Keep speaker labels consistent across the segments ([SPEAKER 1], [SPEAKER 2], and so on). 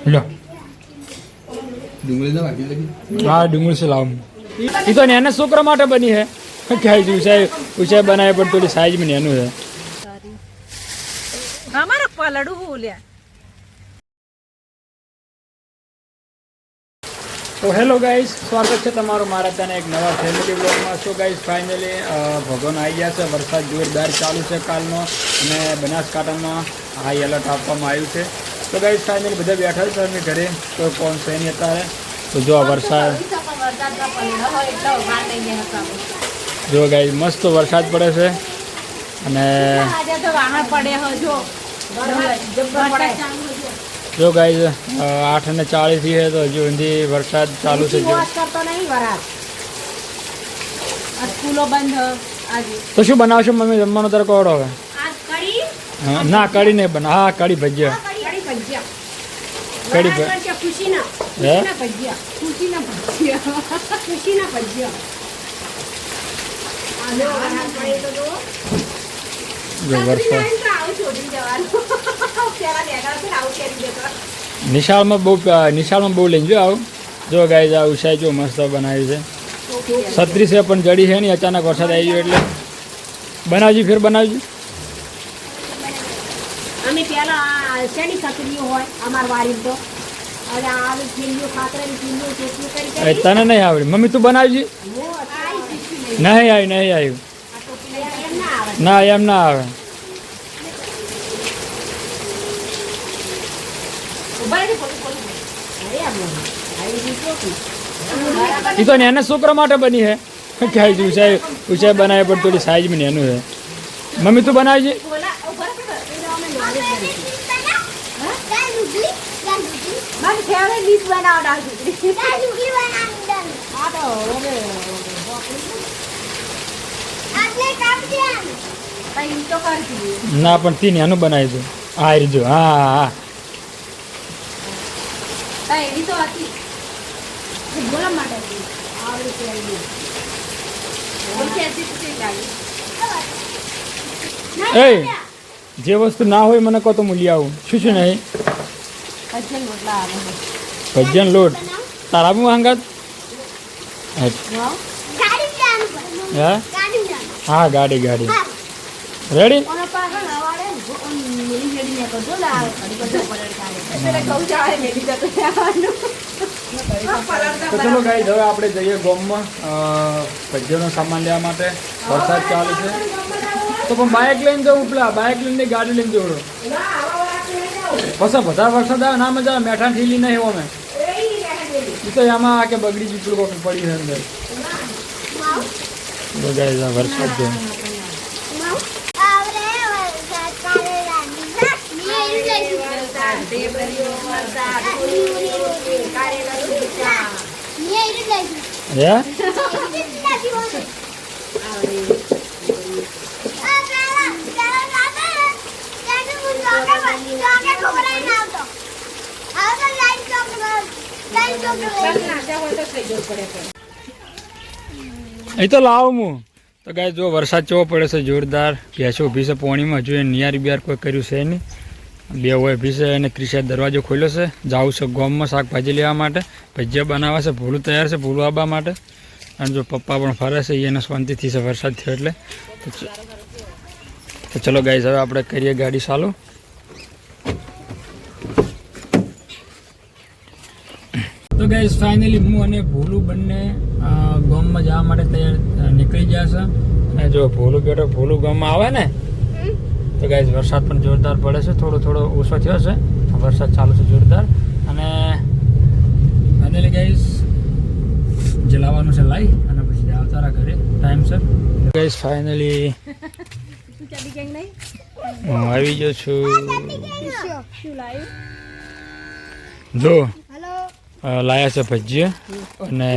[SPEAKER 1] लो हाँ डूंगरी से लाओ ये तो नैना छोकरा माटे बनी है क्या ऊंचाई बनाए पर थोड़ी साइज में नैनो है
[SPEAKER 2] हमारा पलड़ू हो लिया।
[SPEAKER 1] तो हेलो गाइस स्वागत है तमारो मारा तने एक नवा फैमिली ब्लॉग में। सो गाइस फाइनली भगवान आई गया है। वरसाद जोरदार चालू है कालनो અને બનાસકાંઠામાં હાઈ એલર્ટ આપવામાં આવ્યું છે। તો ગાઈસ फाइनली બધા બેઠા છે અમે ઘરે તો કોણ છે નહીં અત્યારે। તો જો આ વરસાદ જો ગાઈસ મસ્ત વરસાદ પડે છે અને जो गाइस 8:40 है तो जो हिंदी वरसाद चालू से जो
[SPEAKER 2] स्कूलों बंद आज
[SPEAKER 1] तो शू बनाव छो मम्मी जमવાનો તારે કોડો હવે
[SPEAKER 2] आज कड़ी
[SPEAKER 1] ना कड़ी नहीं बना हाँ कड़ी भजिया
[SPEAKER 2] कड़ी भजिया
[SPEAKER 1] कड़ी
[SPEAKER 2] भजिया खुशी ना भजिया खुशी ना भजिया खुशी ना भजिया आने वाला पड़े तो दो
[SPEAKER 1] जो वरसाद
[SPEAKER 2] आओ छोड़ी जवान प्यारा देगा फिर आओ कैरी देगा
[SPEAKER 1] निशाल में बहु लेंगे जो आओ जो गाइस आ उषाई जो मस्त बनाई है छतरी से अपन जड़ी है नहीं अचानक वरसाद आई એટલે બનાવજી ફેર બનાવજી
[SPEAKER 2] અમે પેલા શેની છતરીઓ હોય અમાર વાડી તો અરે આ ફીલ્યો ખાતરેની ફીલ્યો ચોકી કરી
[SPEAKER 1] તને નહીં આવડે મમ્મી તું બનાવજી નહીં આવી ના એમ ના આવે ये तो नैना छोकरा माटे बनी है क्या ऊंचाई बनाए पर थोड़ी साइज में नैनो है। मम्मी तू बनाई ना पण ती नैनो बनाई दो आ रही जो हाँ हाँ
[SPEAKER 2] तो आती बोला माटे आवड़ी के आई बोल के ऐसी कुछ लागी
[SPEAKER 1] ए जे वस्तु ना होय મને કહો તો હું લઈ આવું શું નહીં
[SPEAKER 2] भजन लोट ला आवे
[SPEAKER 1] ભજન લોટ તારા બુ હંગાત
[SPEAKER 2] गाड़ी जान
[SPEAKER 1] હા
[SPEAKER 2] गाड़ी जान
[SPEAKER 1] હા ગાડી રેડી
[SPEAKER 2] ઓનો પાછો નવાડે મિલી જેડી ને કજો લા ઘડી કજો પલડ કાઢે એટલે કહું જાવે મેલી જતો આવવાનું
[SPEAKER 1] તો ચલો ગાઈસ હવે આપણે જઈએ ગામમાં ભજનનો સામાન લેવા માટે વરસાદ ચાલુ છે તો પણ બાઇક લઈને જવું પેલા બાઇક લઈને ગાડી લઈને જવું પછી બધા વરસાદ આવે ના મજા મેઠા ઠીલી નહીં એવો મેં એ તો એમાં આ કે બગડી જીપડું કોક પડી છે અંદર તો ગાઈસ આ વરસાદ જો Yeah? એ તો લાવું હું તો ગાય જો વરસાદ કેવો પડે છે જોરદાર ભેંસો ઊભી છે પોણીમાં જોઈએ નિયારી બિયાર કોઈ કર્યું છે નહીં બે હોય ઊભી છે અને ક્રિશા દરવાજો ખોલ્યો છે જાવું છે ગામમાં શાકભાજી લેવા માટે ભજીયા બનાવવા છે ભૂલું તૈયાર છે ભૂલું આવવા માટે અને જો પપ્પા પણ ફરે છે એને શાંતિથી છે વરસાદ થયો એટલે તો ચલો ગાઈસ હવે આપણે કરીએ ગાડી ચાલુ તો ગાઈસ ફાઇનલી હું અને ભોલું બંને ગામમાં જવા માટે તૈયાર નીકળી ગયા છે અને જો ભોલું બેઠો ભોલું ગામમાં આવે ને તો ગાઈસ વરસાદ પણ જોરદાર પડે છે થોડો ઓછો થયો છે વરસાદ ચાલુ છે જોરદાર અને ફાઇનલી ગાઈસ જે લાવવાનું છે લાવી અને પછી આવતારા ઘરે ટાઈમ છે ગાઈસ ફાઇનલી હું આવી ગયો છું જો લાયા છે ભજીયા અને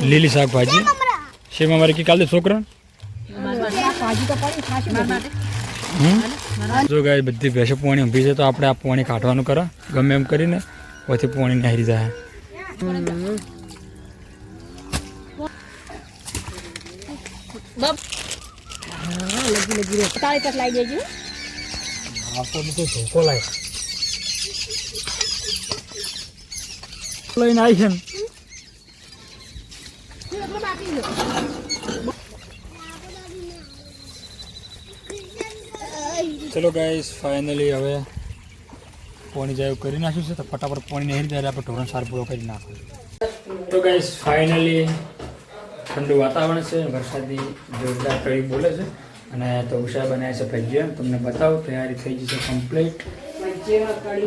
[SPEAKER 1] લીલી શાકભાજી શેમાં મારે કે કાલે છોકરા જો ગાય બધી ભેંસો પાણી ઊભી છે તો આપણે આ પાણી કાઢવાનું કરો ગમે એમ કરીને પછી પાણી નહેરી જાય આ તો બધું ધોકો લાય લઈને આવી છે ને
[SPEAKER 2] એટલો બાકી છે
[SPEAKER 1] ચલો ગાઈસ ફાઇનલી હવે પાણી જાય એવું કરી નાખ્યું છે તો ફટાફટ પાણી નહીં ત્યારે આપણે ઢોરણ સાર પૂરો કરી નાખો તો ગાઈસ ફાઇનલી ઠંડુ વાતાવરણ છે વરસાદની જોરદાર કડી બોલે છે અને તો ઉષા બનાવે છે ભજીયા તમને બતાવો તૈયારી થઈ જશે કમ્પ્લીટ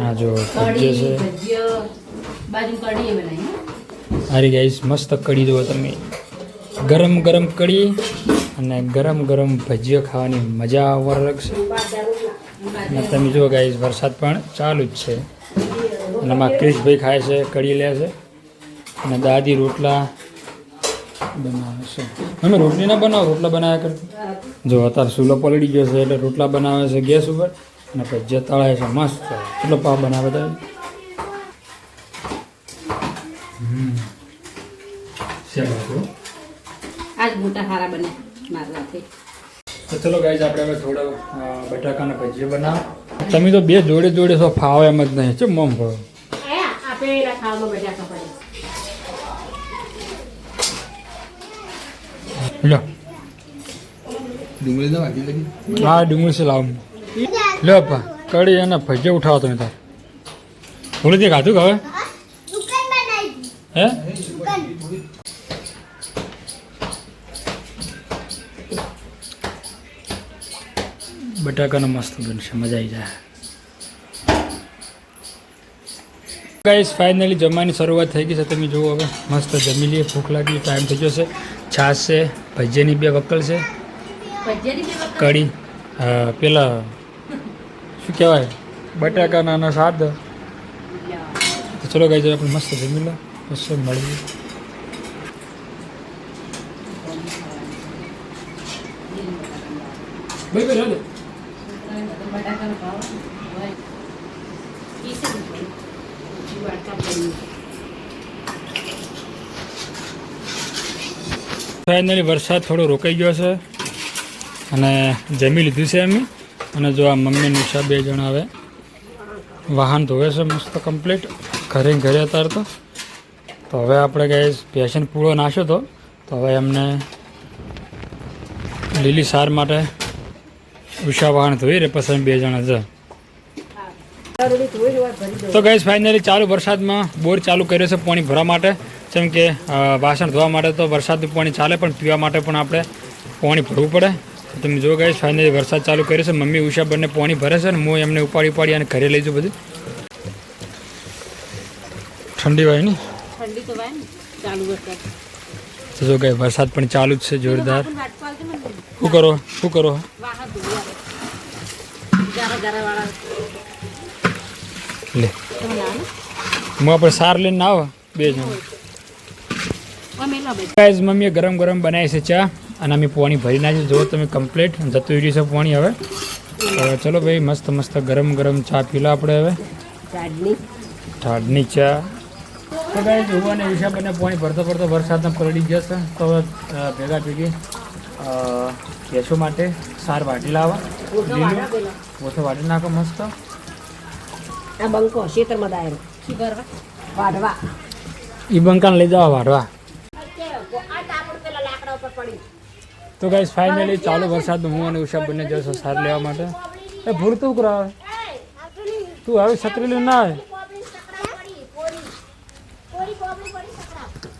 [SPEAKER 1] હા જો ભજીયા છે
[SPEAKER 2] બાજુ કઢી બનાવી
[SPEAKER 1] હારી ગાઈસ મસ્ત કડી જુઓ તમે ગરમ ગરમ કડી અને ગરમ ગરમ ભજીયા ખાવાની મજા આવવા લાગશે અને તમે જુઓ ગાઈસ વરસાદ પણ ચાલુ જ છે અને એમાં ક્રિશભાઈ ખાય છે કડી લે છે અને દાદી રોટલા બનાવે છે અમે રોટલી ના બનાવો રોટલા બનાવ્યા કરતી જો અત્યારે ચૂલો પલળી ગયો છે એટલે રોટલા બનાવે છે ગેસ ઉપર અને ભજીયા તળાય છે મસ્ત કેટલો પાવ બનાવે તો
[SPEAKER 2] આજ મોટા હારા બને મારવાથી
[SPEAKER 1] તો ચલો ગાઈઝ આપણે હવે થોડો બટાકાના ભજીયા બનાવો તમે તો બે જોડે જોડે તો ફાવે એમ જ નહીં છે મમ ભાવ
[SPEAKER 2] આપણે ખાવામાં મજા પડે
[SPEAKER 1] લો
[SPEAKER 3] ડુંગળી તો વાટી લગી
[SPEAKER 1] હા ડુંગળી છે લાવ લો પા કડી અને ભજીયા ઉઠાવો તમે તાર ભૂલી તે ખાધું કે હવે હે બટાકાનો મસ્ત બનશે મજા આવી જાય ગાઈસ ફાઇનલી જમવાની શરૂઆત થઈ ગઈ છે તમે જુઓ હવે મસ્ત જમી લઈએ ભૂખ લાગી ટાઈમ થઈ ગયો છે છાશ છે ભજીયાની 2 વક્કલ છે કઢી પેલા શું કહેવાય બટાકાના અને સાદ તો ચલો ગાઈસ આપણે મસ્ત જમી લો પછી મળીએ ભાઈ ભાઈ રાડે ફાઇનલી વરસાદ થોડો રોકાઈ ગયો છે અને જમી લીધું છે અમે અને જો આ મમ્મી નિશા 2 જણા હવે વાહન ધોવે છે મસ્ત કમ્પ્લીટ ઘરે અત્યારે તો હવે આપણે ગઈ પેશન પૂળો નાખ્યો હતો તો હવે એમને લીલી સાર માટે ઉષા વાહન ધોઈ રે પછી 2 જણા છે તો ગાઈસ ફાઇનલી ચાલુ વરસાદમાં બોર ચાલુ કર્યો છે પાણી ભરવા માટે જેમ કે વાસણ ધોવા માટે તો વરસાદનું પાણી ચાલે પણ પીવા માટે પણ આપણે પાણી ભરવું પડે તમે જો ગાઈસ ફાઇનલી વરસાદ ચાલુ કર્યો છે મમ્મી ઉષા બંને પાણી ભરે છે ને હું એમને ઉપાડી અને ઘરે લઈ જાઉં બધું ઠંડી હોય ને
[SPEAKER 2] ઠંડી તો વાય ને ચાલુ વરસાદ
[SPEAKER 1] તો જો ગાઈસ વરસાદ પણ ચાલુ જ છે જોરદાર શું કરો
[SPEAKER 2] વાહ દુનિયા જરા જરા વાળા
[SPEAKER 1] લે હું આપણે સાર લઈને આવો 2 જણ ગાઈસ મમ્મીએ ગરમ ગરમ બનાવી છે ચા અને અમે પાણી ભરી નાખ્યું જો તમે કમ્પ્લીટ જતું રહ્યું છે પાણી હવે ચલો ભાઈ મસ્ત ગરમ ગરમ ચા પી લો આપણે હવે ઠાડની ચા તો ગાઈસ હું અને વિશા બંને પાણી ભરતો વરસાદમાં પલળી ગયા છે તો હવે ભેગી કેસો માટે સાર વાટી લાવવા લીલું ઓછો વાટી નાખો મસ્ત
[SPEAKER 2] આ બંકો ખેતરમાં દાયરો શું કરવા વાઢવા
[SPEAKER 1] ઈ બંકાને લઈ જવા વાઢવા તો ગાઈસ ફાઇનલી ચાલુ વરસાદમાં હું અને ઉષા બંને જશો સાર લેવા માટે એ ભૂલ તું કરાવે તું હવે છત્રી લઈને ના આવે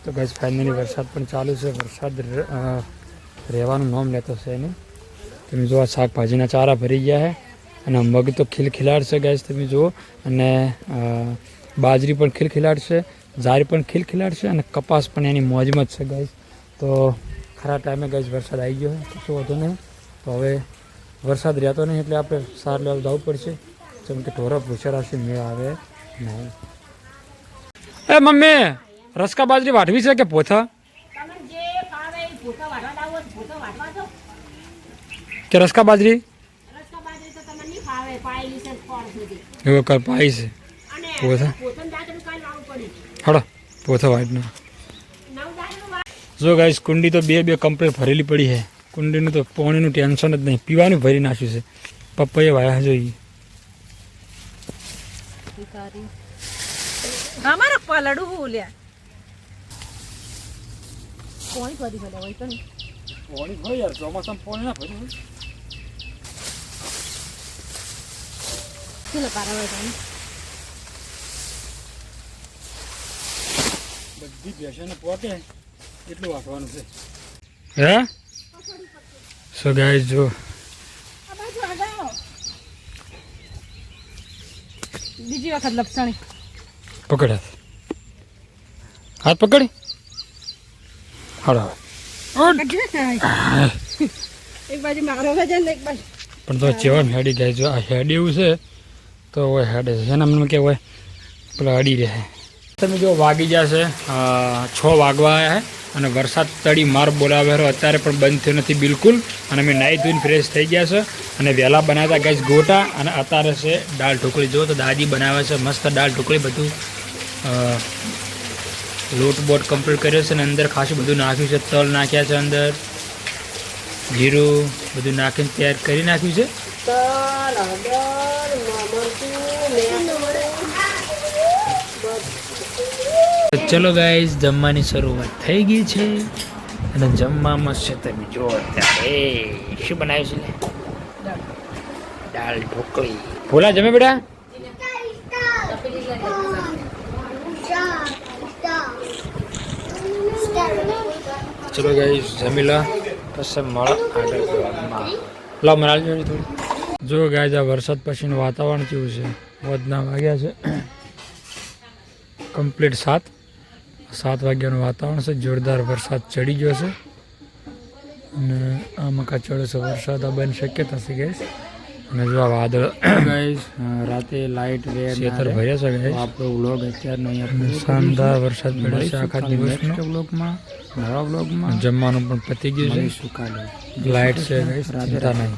[SPEAKER 1] તો ગાઈસ ફાઇનલી વરસાદ પણ ચાલુ છે વરસાદ રહેવાનું નામ લેતો છે એને તમે જો આ શાકભાજીના ચારા ભરી ગયા છે અને મગ તો ખિલખિલાટ છે ગાઈસ તમે જુઓ અને બાજરી પણ ખિલખિલાટ છે જારી પણ ખિલખિલાટ છે અને કપાસ પણ એની મોજમાં જ છે ગાઈસ તો ખરા ટાઈમે ગાઈસ વરસાદ આવી ગયો છે કશું વધુ નહીં તો હવે વરસાદ રહેતો નહીં એટલે આપણે સાર લેવા જવું પડશે જેમ કે ઢોરા ભૂસેડાથી મેળ આવે નહીં એ મમ્મી રસકા બાજરી વાટવી છે કે પોથા કે રસકા બાજરી એવું કર પાઈ છે પોથા હડો પોથા વાટનો જો ગાઈસ કુંડી તો 2 કમ્પ્લીટ ભરેલી પડી છે કુંડીનું તો પાણીનું ટેન્શન જ નહીં પીવાનું ભરી નાખ્યું છે પપ્પાએ વાયા જોઈએ
[SPEAKER 2] ભિખારી અમારા પલડું હું લ્યા કોણ ફરી ફર્યા હોય કણ
[SPEAKER 1] પાણી હોય યાર ચોમાસામાં પાણી ના ભર્યું હોય.
[SPEAKER 2] કેટલા પારા હોય તમે
[SPEAKER 1] બધી ભેંસોને પોતે એટલું વાટવાનું છે. હે સો ગાઈસ જો
[SPEAKER 2] આ બાજુ આગળ બીજી વખત લપસણી
[SPEAKER 1] પકડ હાથ પકડી હાલો
[SPEAKER 2] એક બાજુ મારો વજન ને એક બાજુ
[SPEAKER 1] પણ તો ચેવન હેડી જાય જો આ હેડ એવું છે તો હોય હેડે છે એના મને કે હોય પેલા અડી રહે. તમે જો વાગી જશે 6 વાગવા આવ્યા છે અને વરસાદ તળી માર બોલાવેલો અત્યારે પણ બંધ થયો નથી બિલકુલ. અને અમે નાહી ધોઈને ફ્રેશ થઈ ગયા છે અને વહેલા બનાવતા ગેસ ગોટા અને અત્યારે છે દાળ ઢોકળી. જો તો દાદી બનાવે છે મસ્ત દાળ ઢોકળી. બધું લોટ બોટ કમ્પ્લીટ કર્યો છે અને અંદર ખાસું બધું નાખ્યું છે. તલ નાખ્યા છે અંદર, જીરું બધું નાખીને તૈયાર કરી નાખ્યું છે. ચલો ગાઈઝ જમવાની શરૂઆત થઈ ગઈ છે અને જમવામાં છે તમે જો અત્યારે શું બનાવ્યું છે દાળ ઢોકળી. ભોલા જમે બેટા ચલો ગાઈઝ જમી લો પછી મળે આગળ બ્લોગમાં. લો મરાલ જોઈ થોડી જો ગાઈઝ આ વરસાદ પછીનું વાતાવરણ કેવું છે. વધના વાગ્યા છે કમ્પ્લીટ 7 વાગ્યાનું વાતાવરણ છે. જોરદાર વરસાદ ચડી ગયો છે અને આ મકા ચડે છે વરસાદ આ બની શક્યતા છે ગાઈઝ. અને જો આ વાદળ ગાઈઝ રાતે લાઇટ ખેતર ભર્યા છે ગાઈઝ. આપણો વ્લોગ અત્યારનો અહીંયા શાનદાર વરસાદ પડે છે આખા દિવસનો વ્લોગમાં નવા વ્લોગમાં. જમવાનું પણ પતી ગયું છે, લાઇટ છે ગાઈઝ, ચિંતા નહીં.